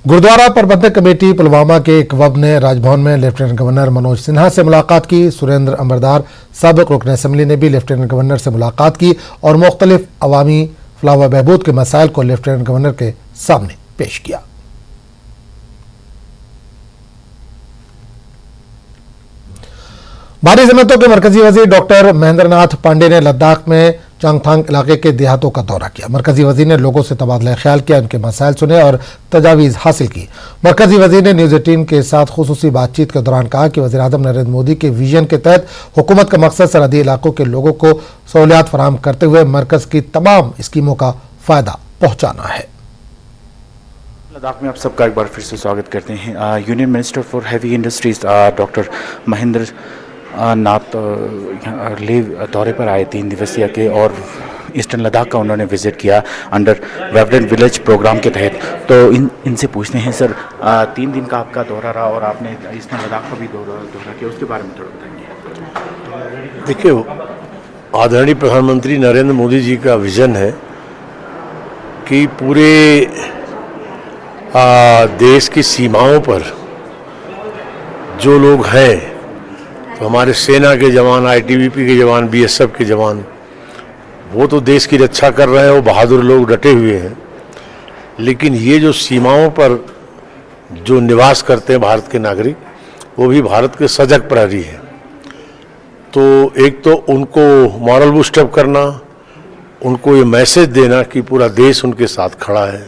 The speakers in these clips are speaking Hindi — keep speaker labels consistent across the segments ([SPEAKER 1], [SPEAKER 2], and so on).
[SPEAKER 1] गुरुद्वारा प्रबंधक कमेटी पुलवामा के एक वफद ने राजभवन में लेफ्टिनेंट गवर्नर मनोज सिन्हा से मुलाकात की। सुरेंद्र अंबरदार साबिक रुकन असम्बली ने भी लेफ्टिनेंट गवर्नर से मुलाकात की और मुख्तलिफ अवामी फलाह व बहबूद के मसाइल को लेफ्टिनेंट गवर्नर के सामने पेश किया। भारी जमानतों के मरकजी वजीर डॉक्टर महेंद्र नाथ पांडे ने लद्दाख में चांगथांग इलाके के देहातों का दौरा किया। मरकजी वजीर ने लोगों से तबादला ख्याल किया, उनके मसाइल सुने और तजावीज़ हासिल की। मरकजी वजीर ने न्यूज़ 18 के साथ खुसूसी बातचीत के दौरान कहा कि वज़ीर आज़म नरेंद्र मोदी के विजन के तहत हुकूमत का मकसद सरहदी इलाकों के लोगों को सहूलियात फराहम करते हुए मरकज की तमाम स्कीमों का फ़ायदा पहुँचाना है।
[SPEAKER 2] लद्दाख में आप सबका एक बार फिर से स्वागत करते हैं। Union minister for heavy industries doctor Mahendra Nath Leh दौरे पर आए 3 दिवसीय के, और ईस्टर्न लद्दाख का उन्होंने विजिट किया अंडर वाइब्रेंट विलेज प्रोग्राम के तहत। तो इनसे पूछते हैं सर, 3 दिन का आपका दौरा रहा और आपने ईस्टर्न लद्दाख का भी दौरा किया, उसके बारे में थोड़ा बताइए।
[SPEAKER 3] देखिए, आदरणीय प्रधानमंत्री नरेंद्र मोदी जी का विजन है कि पूरे देश की सीमाओं पर जो लोग हैं, तो हमारे सेना के जवान, ITBP के जवान, BSF के जवान, वो तो देश की रक्षा कर रहे हैं, वो बहादुर लोग डटे हुए हैं। लेकिन ये जो सीमाओं पर जो निवास करते हैं भारत के नागरिक, वो भी भारत के सजग प्रहरी हैं। तो एक तो उनको मॉरल बूस्टअप करना, उनको ये मैसेज देना कि पूरा देश उनके साथ खड़ा है,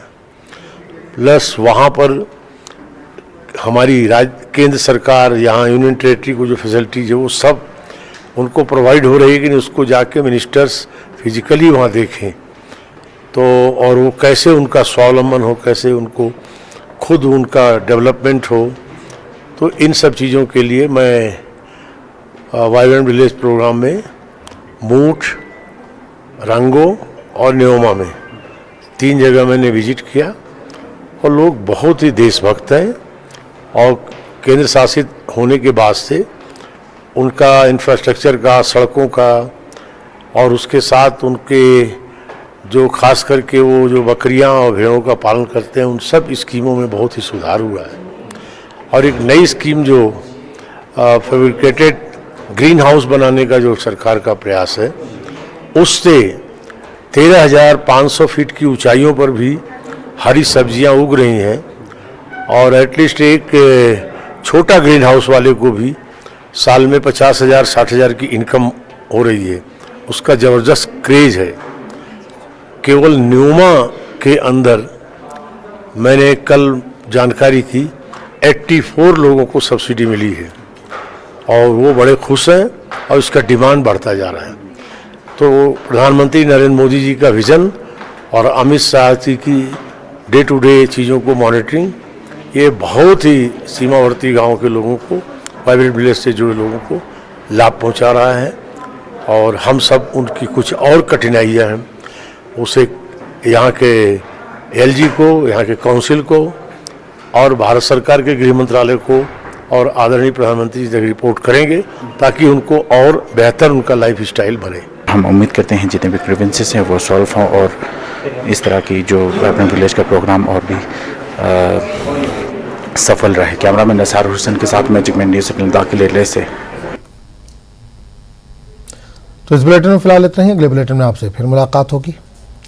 [SPEAKER 3] प्लस वहाँ पर हमारी केंद्र सरकार, यहाँ यूनियन टेरिटरी को जो फैसिलिटीज है वो सब उनको प्रोवाइड हो रही है कि उसको जाके मिनिस्टर्स फिजिकली वहाँ देखें, तो और वो कैसे उनका स्वावलंबन हो, कैसे उनको खुद उनका डेवलपमेंट हो। तो इन सब चीज़ों के लिए मैं वाइब्रेंट विलेज प्रोग्राम में मूठ, रंगो और न्योमा में 3 जगह मैंने विजिट किया, और लोग बहुत ही देशभक्त हैं। और केंद्र शासित होने के बाद से उनका इंफ्रास्ट्रक्चर का, सड़कों का, और उसके साथ उनके जो खास करके वो जो बकरियां और भेड़ों का पालन करते हैं, उन सब स्कीमों में बहुत ही सुधार हुआ है। और एक नई स्कीम जो फैब्रिकेटेड ग्रीन हाउस बनाने का जो सरकार का प्रयास है, उससे 13,500 फीट की ऊंचाइयों पर भी हरी सब्जियां उग रही हैं, और एटलीस्ट एक छोटा ग्रीन हाउस वाले को भी साल में 50,000 60,000 की इनकम हो रही है। उसका ज़बरदस्त क्रेज है। केवल न्योमा के अंदर मैंने कल जानकारी की 84 लोगों को सब्सिडी मिली है, और वो बड़े खुश हैं, और इसका डिमांड बढ़ता जा रहा है। तो प्रधानमंत्री नरेंद्र मोदी जी का विज़न और अमित शाह जी की डे टू डे चीज़ों को मॉनिटरिंग, ये बहुत ही सीमावर्ती गांव के लोगों को, वाइब्रेंट विलेज से जुड़े लोगों को लाभ पहुंचा रहा है। और हम सब उनकी कुछ और कठिनाइयां हैं, उसे यहाँ के LG को, यहाँ के काउंसिल को, और भारत सरकार के गृह मंत्रालय को और आदरणीय प्रधानमंत्री जी तक रिपोर्ट करेंगे, ताकि उनको और बेहतर उनका लाइफ स्टाइल बने।
[SPEAKER 2] हम उम्मीद करते हैं जितने भी ग्रीवेंसेस हैं वो सॉल्व हों, और इस तरह की जो वाइब्रेंट विलेज का प्रोग्राम और भी सफल रहे। कैमरामैन नसार हुसैन के साथ मैजिक मैन न्यूज़ लद्दाख के लिए से।
[SPEAKER 1] तो इस बुलेटिन में फिलहाल इतना ही। अगले बुलेटिन में आपसे फिर मुलाकात होगी।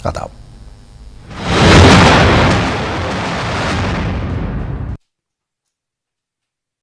[SPEAKER 1] आदाब।